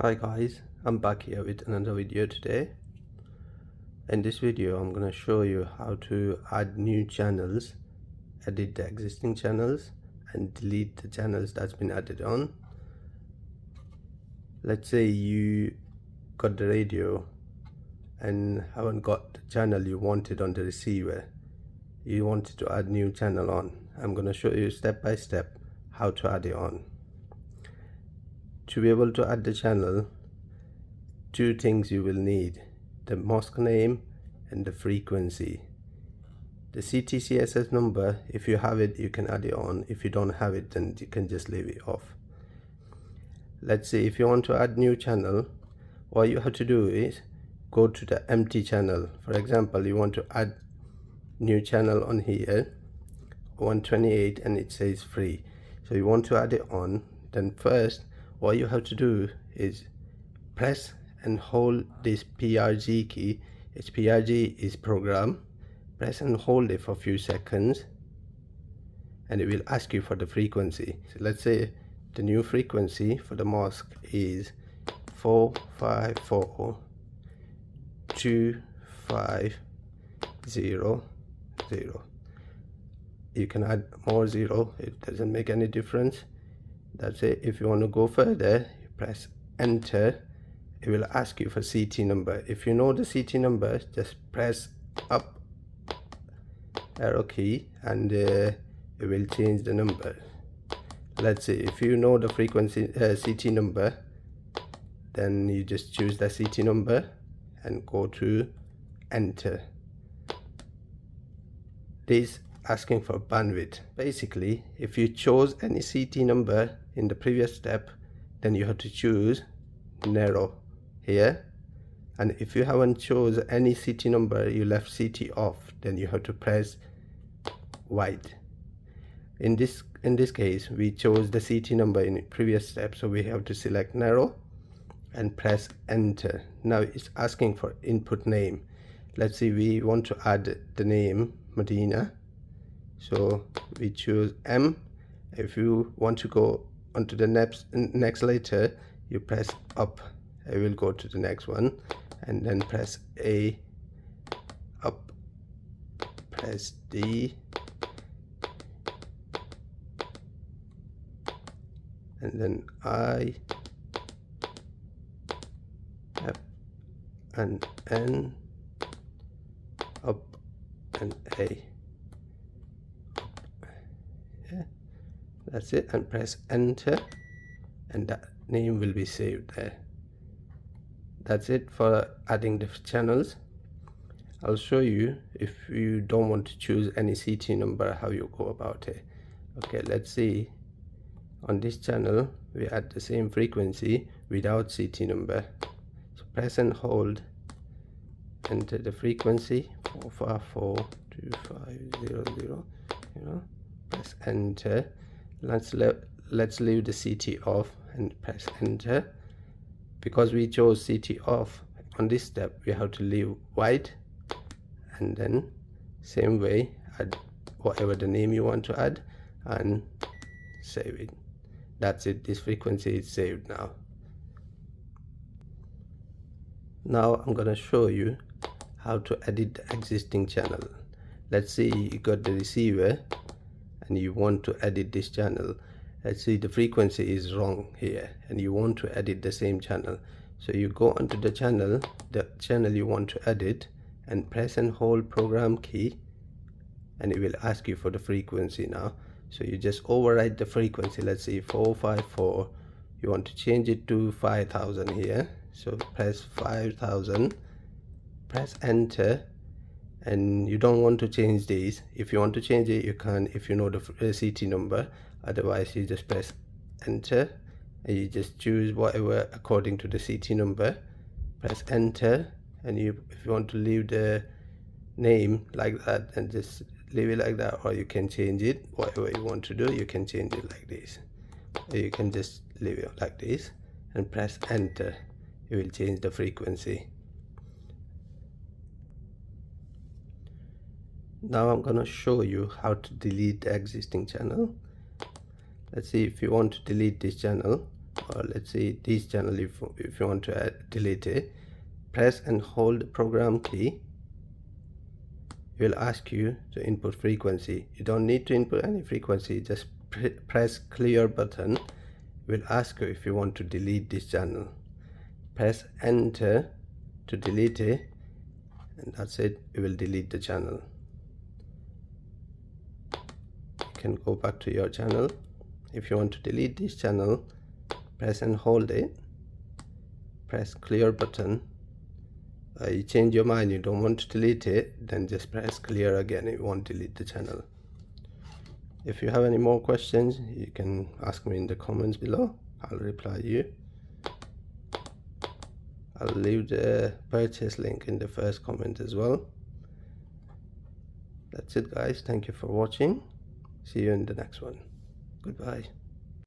Hi guys, I'm back here with another video today. In this video I'm going to show you how to add new channels, edit the existing channels and delete the channels that's been added on. Let's say you got the radio and haven't got the channel you wanted on the receiver. You wanted to add new channel on. I'm going to show you step by step how to add it on. To be able to add the channel, two things you will need: the mosque name and the frequency. The CTCSS number, if you have it, you can add it on. If you don't have it, then you can just leave it off. Let's say if you want to add new channel, what you have to do is go to the empty channel. For example, you want to add new channel on here, 128, and it says free. So you want to add it on. Then first, what you have to do is press and hold this PRG key. Its PRG is program. Press and hold it for a few seconds and it will ask you for the frequency. So let's say the new frequency for the mosque is 4542500. You can add more zero, it doesn't make any difference. That's it. If you want to go further, you press enter. It will ask you for CT number. If you know the CT number, just press up arrow key and it will change the number. Let's say if you know the frequency CT number, then you just choose the CT number and go to enter. This asking for bandwidth. Basically, if you chose any CT number in the previous step, then you have to choose narrow here, and if you haven't chose any CT number, you left CT off, then you have to press wide. In this case, we chose the CT number in the previous step, so we have to select narrow and press enter. Now it's asking for input name. Let's say we want to add the name Medina, so we choose M. If you want to go onto the next letter, you press up. I will go to the next one and then press A, up, press D, and then I, F, and N, up, and A. Yeah, that's it, and press enter, and that name will be saved there. That's it for adding the channels. I'll show you if you don't want to choose any CT number how you go about it. Okay, let's see. On this channel we add the same frequency without CT number. So press and hold, enter the frequency 4542500. Press enter. Let's leave the CT off and press enter. Because we chose CT off, on this step we have to leave wide, and then same way add whatever the name you want to add and save it. That's it. This frequency is saved now. Now I'm gonna show you how to edit the existing channel. Let's say you got the receiver and you want to edit this channel. Let's see, the frequency is wrong here and you want to edit the same channel. So you go onto the channel you want to edit, and press and hold program key, and it will ask you for the frequency now. So you just override the frequency. Let's say 454, you want to change it to 5000 here, so press 5000, press enter. And you don't want to change these. If you want to change it, you can if you know the CT number. Otherwise you just press enter and you just choose whatever according to the CT number, press enter. And if you want to leave the name like that, and just leave it like that, or you can change it whatever you want to do. You can change it like this, or you can just leave it like this and press enter. You will change the frequency. Now I'm gonna show you how to delete the existing channel. Let's see, if you want to delete this channel, or let's say this channel, if you want to delete it, press and hold the program key. It will ask you to input frequency. You don't need to input any frequency, just press clear button. It will ask you if you want to delete this channel. Press enter to delete it, and that's it. It will delete the channel. You can go back to your channel. If you want to delete this channel, press and hold it, press clear button. You change your mind, you don't want to delete it, then just press clear again. It won't delete the channel. If you have any more questions, you can ask me in the comments below. I'll reply you. I'll leave the purchase link in the first comment as well. That's it guys, thank you for watching. See you in the next one. Goodbye.